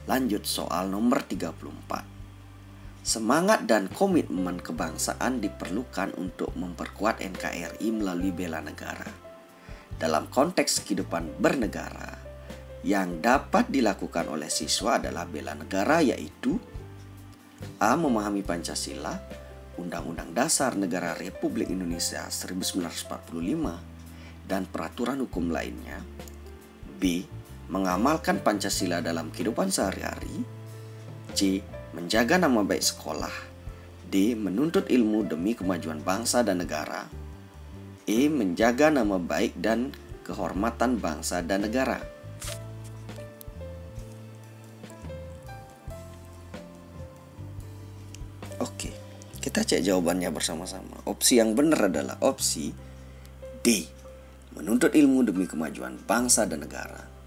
Lanjut soal nomor 34. Semangat dan komitmen kebangsaan diperlukan untuk memperkuat NKRI melalui bela negara. Dalam konteks kehidupan bernegara, yang dapat dilakukan oleh siswa adalah bela negara, yaitu A. Memahami Pancasila, Undang-Undang Dasar Negara Republik Indonesia 1945, dan peraturan hukum lainnya. B. Mengamalkan Pancasila dalam kehidupan sehari-hari. C. Menjaga nama baik sekolah. D. Menuntut ilmu demi kemajuan bangsa dan negara. E. Menjaga nama baik dan kehormatan bangsa dan negara. Oke, kita cek jawabannya bersama-sama. Opsi yang benar adalah opsi D. Menuntut ilmu demi kemajuan bangsa dan negara.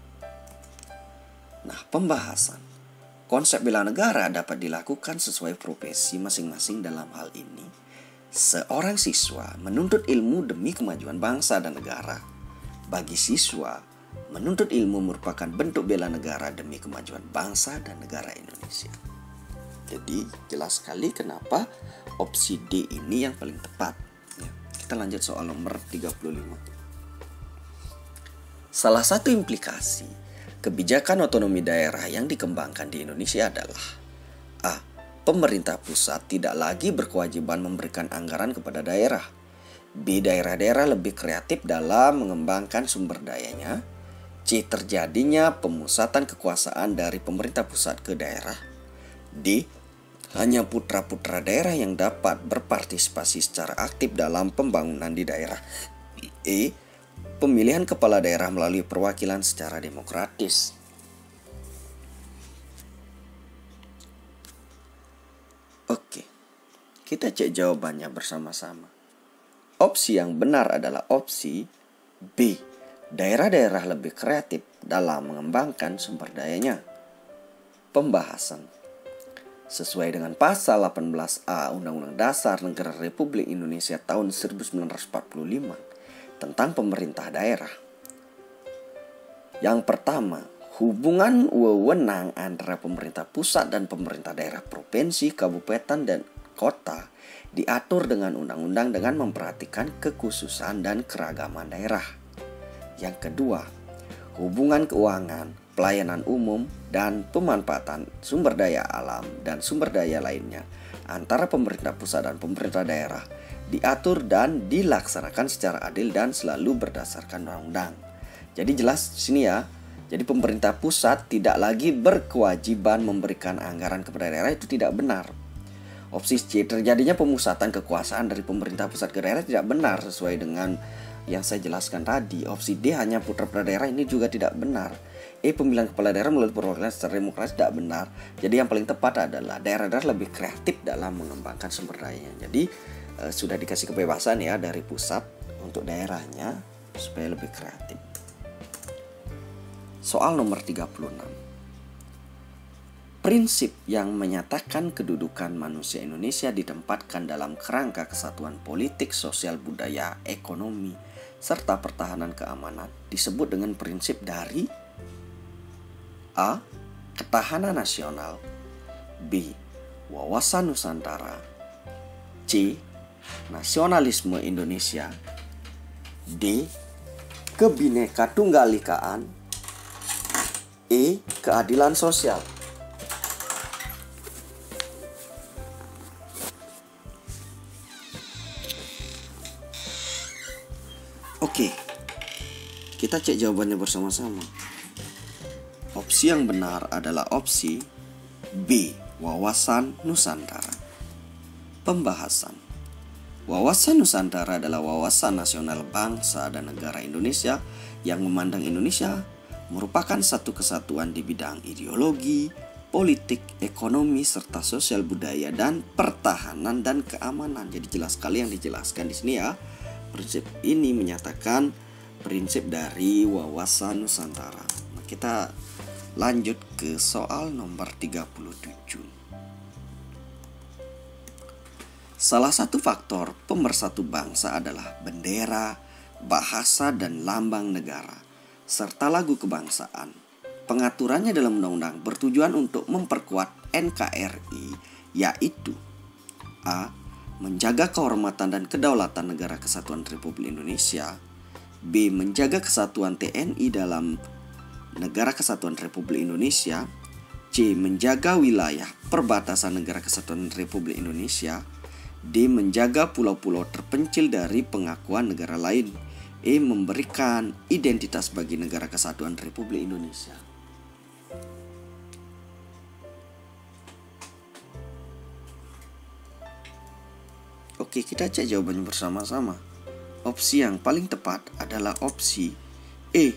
Nah, pembahasan. Konsep bela negara dapat dilakukan sesuai profesi masing-masing. Dalam hal ini, seorang siswa menuntut ilmu demi kemajuan bangsa dan negara. Bagi siswa, menuntut ilmu merupakan bentuk bela negara demi kemajuan bangsa dan negara Indonesia. Jadi jelas sekali kenapa opsi D ini yang paling tepat. Ya, kita lanjut soal nomor 35. Salah satu implikasi kebijakan otonomi daerah yang dikembangkan di Indonesia adalah A. Pemerintah pusat tidak lagi berkewajiban memberikan anggaran kepada daerah. B. Daerah-daerah lebih kreatif dalam mengembangkan sumber dayanya. C. Terjadinya pemusatan kekuasaan dari pemerintah pusat ke daerah. D. Hanya putra-putra daerah yang dapat berpartisipasi secara aktif dalam pembangunan di daerah. E. Pemilihan kepala daerah melalui perwakilan secara demokratis. Oke, kita cek jawabannya bersama-sama. Opsi yang benar adalah opsi B. Daerah-daerah lebih kreatif dalam mengembangkan sumber dayanya. Pembahasan. Sesuai dengan pasal 18A Undang-Undang Dasar Negara Republik Indonesia tahun 1945 tentang pemerintah daerah. Yang pertama, hubungan wewenang antara pemerintah pusat dan pemerintah daerah provinsi, kabupaten, dan kota diatur dengan undang-undang dengan memperhatikan kekhususan dan keragaman daerah. Yang kedua, hubungan keuangan, pelayanan umum, dan pemanfaatan sumber daya alam dan sumber daya lainnya antara pemerintah pusat dan pemerintah daerah diatur dan dilaksanakan secara adil dan selalu berdasarkan undang-undang. Jadi jelas di sini ya. Jadi pemerintah pusat tidak lagi berkewajiban memberikan anggaran kepada daerah, itu tidak benar. Opsi C, terjadinya pemusatan kekuasaan dari pemerintah pusat ke daerah, tidak benar sesuai dengan yang saya jelaskan tadi. Opsi D, hanya putra-putra daerah, ini juga tidak benar. E, pemilihan kepala daerah melalui perwakilan secara demokratis, tidak benar. Jadi yang paling tepat adalah daerah-daerah lebih kreatif dalam mengembangkan sumber dayanya. Jadi sudah dikasih kebebasan ya dari pusat untuk daerahnya supaya lebih kreatif. Soal nomor 36. Prinsip yang menyatakan kedudukan manusia Indonesia ditempatkan dalam kerangka kesatuan politik, sosial, budaya, ekonomi, serta pertahanan keamanan disebut dengan prinsip dari A. Ketahanan nasional. B. Wawasan Nusantara. C. Nasionalisme Indonesia. D. Kebineka Tunggal-Ikaan. E. Keadilan sosial. Oke, kita cek jawabannya bersama-sama. Opsi yang benar adalah opsi B. Wawasan Nusantara. Pembahasan. Wawasan Nusantara adalah wawasan nasional bangsa dan negara Indonesia yang memandang Indonesia merupakan satu kesatuan di bidang ideologi, politik, ekonomi, serta sosial budaya dan pertahanan dan keamanan. Jadi jelas sekali yang dijelaskan di sini ya. Prinsip ini menyatakan prinsip dari wawasan Nusantara. Nah, kita lanjut ke soal nomor 37. Salah satu faktor pemersatu bangsa adalah bendera, bahasa dan lambang negara, serta lagu kebangsaan. pengaturannya dalam undang-undang bertujuan untuk memperkuat NKRI, yaitu A. Menjaga kehormatan dan kedaulatan Negara Kesatuan Republik Indonesia. B. Menjaga kesatuan TNI dalam Negara Kesatuan Republik Indonesia. C. Menjaga wilayah perbatasan Negara Kesatuan Republik Indonesia. D. Menjaga pulau-pulau terpencil dari pengakuan negara lain. E. Memberikan identitas bagi Negara Kesatuan Republik Indonesia. Oke, kita cek jawabannya bersama-sama. Opsi yang paling tepat adalah opsi E.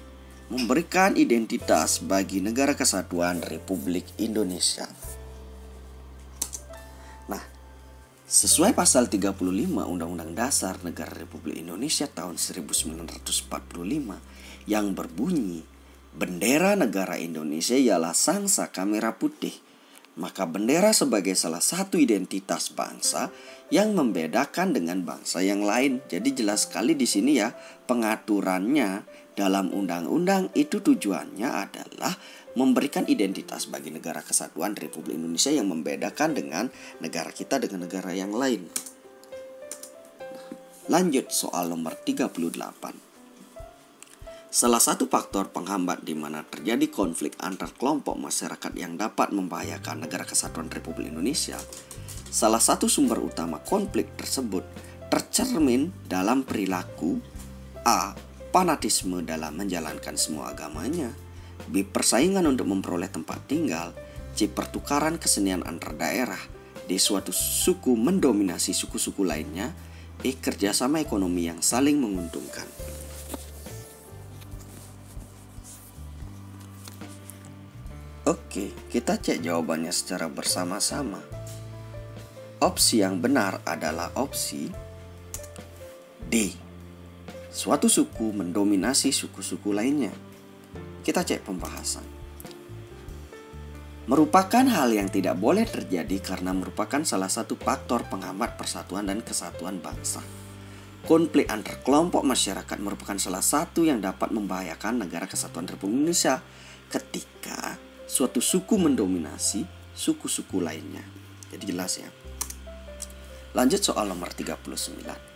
Memberikan identitas bagi Negara Kesatuan Republik Indonesia. Nah, sesuai pasal 35 Undang-Undang Dasar Negara Republik Indonesia tahun 1945 yang berbunyi, bendera negara Indonesia ialah sangsaka merah putih. Maka bendera sebagai salah satu identitas bangsa yang membedakan dengan bangsa yang lain. Jadi jelas sekali di sini ya, pengaturannya dalam undang-undang itu tujuannya adalah memberikan identitas bagi Negara Kesatuan Republik Indonesia yang membedakan dengan negara kita dengan negara yang lain. Lanjut soal nomor 38. Salah satu faktor penghambat di mana terjadi konflik antar kelompok masyarakat yang dapat membahayakan Negara Kesatuan Republik Indonesia. Salah satu sumber utama konflik tersebut tercermin dalam perilaku A. Fanatisme dalam menjalankan semua agamanya. B. Persaingan untuk memperoleh tempat tinggal. C. Pertukaran kesenian antar daerah. D. Suatu suku mendominasi suku-suku lainnya. E. Kerjasama ekonomi yang saling menguntungkan. Oke, kita cek jawabannya secara bersama-sama. Opsi yang benar adalah opsi D. Suatu suku mendominasi suku-suku lainnya. Kita cek pembahasan. Merupakan hal yang tidak boleh terjadi karena merupakan salah satu faktor penghambat persatuan dan kesatuan bangsa. Konflik antar kelompok masyarakat merupakan salah satu yang dapat membahayakan Negara Kesatuan Republik Indonesia ketika suatu suku mendominasi suku-suku lainnya. Jadi jelas ya. Lanjut soal nomor 39.